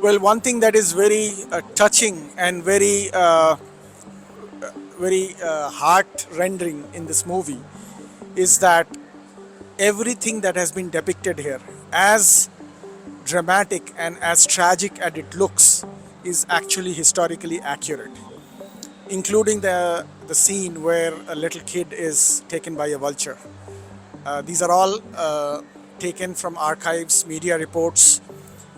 Well, one thing that is very touching and very heart-rending in this movie is that everything that has been depicted here, as dramatic and as tragic as it looks, is actually historically accurate, including the scene where a little kid is taken by a vulture. These are all taken from archives, media reports.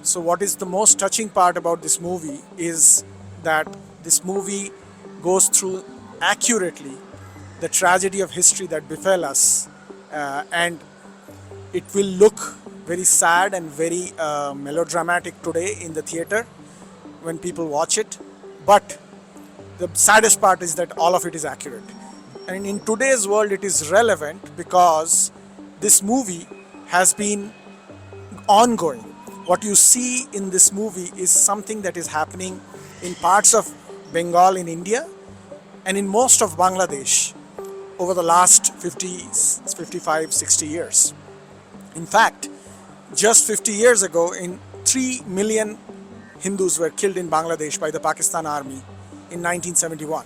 So, what is the most touching part about this movie is that this movie goes through accurately the tragedy of history that befell us, and it will look very sad and very melodramatic today in the theater when people watch it. But the saddest part is that all of it is accurate. And in today's world, it is relevant because this movie has been ongoing. What you see in this movie is something that is happening in parts of Bengal in India and in most of Bangladesh over the last 55, 60 years. In fact, just 50 years ago, 3 million Hindus were killed in Bangladesh by the Pakistan army in 1971.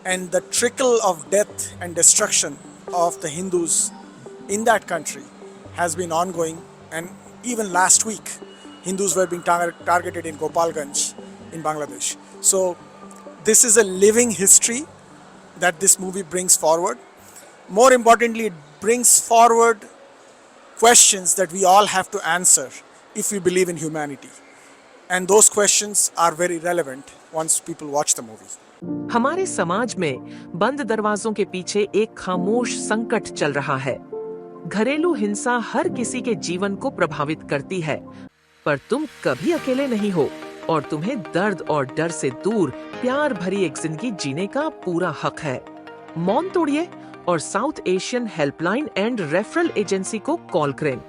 And the trickle of death and destruction of the Hindus in that country has been ongoing. And even last week, Hindus were being targeted in Gopalganj in Bangladesh. So this is a living history that this movie brings forward. More importantly, it brings forward questions that we all have to answer if we believe in humanity. And those questions are very relevant once people watch the movie. हमारे समाज में बंद दरवाजों के पीछे एक खामोश संकट चल रहा है। घरेलू हिंसा हर किसी के जीवन को प्रभावित करती है, पर तुम कभी अकेले नहीं हो और तुम्हें दर्द और डर से दूर प्यार भरी एक जिंदगी जीने का पूरा हक है। मौन तोड़िए और south Asian helpline and referral agency को कॉल करें।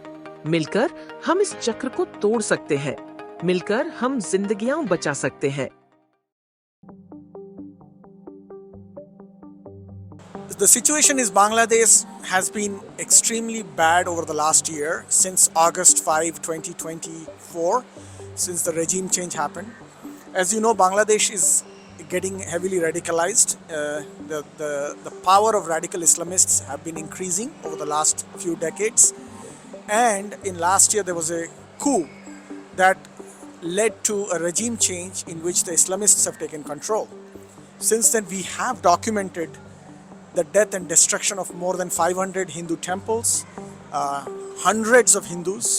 मिलकर हम इस चक्र को तोड़ सकते हैं। मिलकर हम जिंदगियां बचा सकते हैं। The situation in Bangladesh has been extremely bad over the last year, since August 5, 2024, since the regime change happened. As you know, Bangladesh is getting heavily radicalized. The power of radical Islamists have been increasing over the last few decades. And in last year, there was a coup that led to a regime change in which the Islamists have taken control. Since then, we have documented the death and destruction of more than 500 Hindu temples, hundreds of Hindus,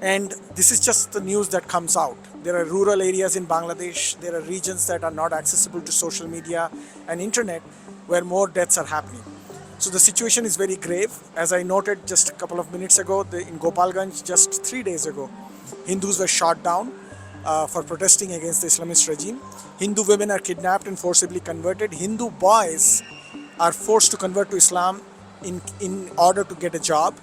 and this is just the news that comes out. There are rural areas in Bangladesh, there are regions that are not accessible to social media and internet where more deaths are happening. So the situation is very grave. As I noted just a couple of minutes ago, in Gopalganj, just 3 days ago, Hindus were shot down for protesting against the Islamist regime. Hindu women are kidnapped and forcibly converted. Hindu boys are forced to convert to Islam in order to get a job.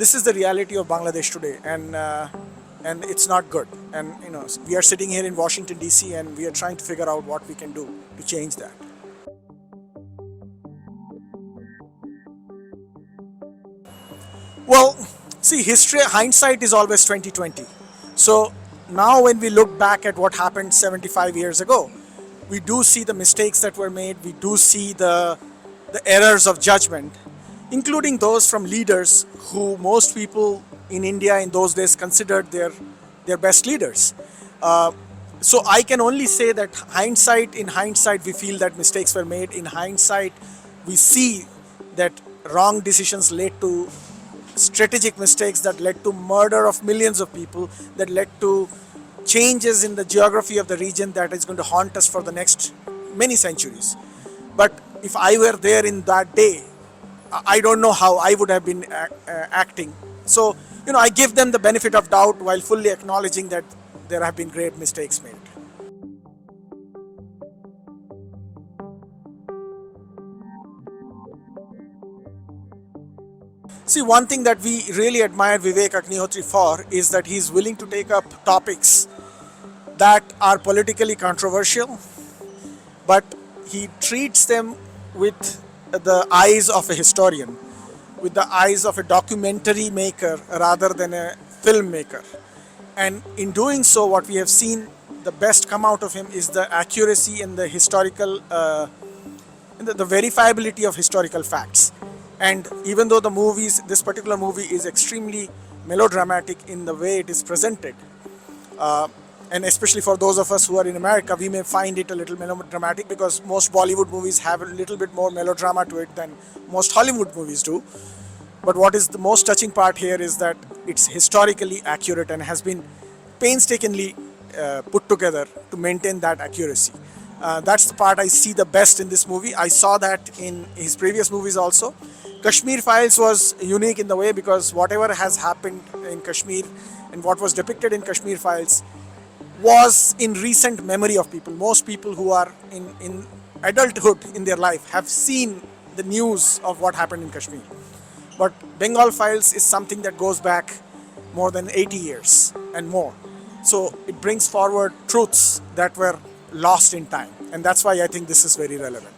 This is the reality of Bangladesh today, and it's not good. And we are sitting here in Washington DC, and we are trying to figure out what we can do to change that. Well, see, hindsight is always 2020. So now when we look back at what happened 75 years ago, we do see the mistakes that were made. We do see the errors of judgment, including those from leaders who most people in India in those days considered their best leaders. So I can only say that in hindsight, we feel that mistakes were made. In hindsight, we see that wrong decisions led to strategic mistakes that led to murder of millions of people, that led to changes in the geography of the region that is going to haunt us for the next many centuries. But if I were there in that day, I don't know how I would have been acting. So, I give them the benefit of doubt while fully acknowledging that there have been great mistakes made. See, one thing that we really admire Vivek Agnihotri for is that he's willing to take up topics that are politically controversial, but he treats them with the eyes of a historian, with the eyes of a documentary maker rather than a filmmaker. And in doing so, what we have seen the best come out of him is the accuracy and the historical, and the verifiability of historical facts. And even though this particular movie is extremely melodramatic in the way it is presented, and especially for those of us who are in America, we may find it a little melodramatic because most Bollywood movies have a little bit more melodrama to it than most Hollywood movies do. But what is the most touching part here is that it's historically accurate and has been painstakingly put together to maintain that accuracy. That's the part I see the best in this movie. I saw that in his previous movies also. Kashmir Files was unique in the way because whatever has happened in Kashmir and what was depicted in Kashmir Files was in recent memory of people. Most people who are in adulthood in their life have seen the news of what happened in Kashmir. But Bengal Files is something that goes back more than 80 years and more. So it brings forward truths that were lost in time. And that's why I think this is very relevant.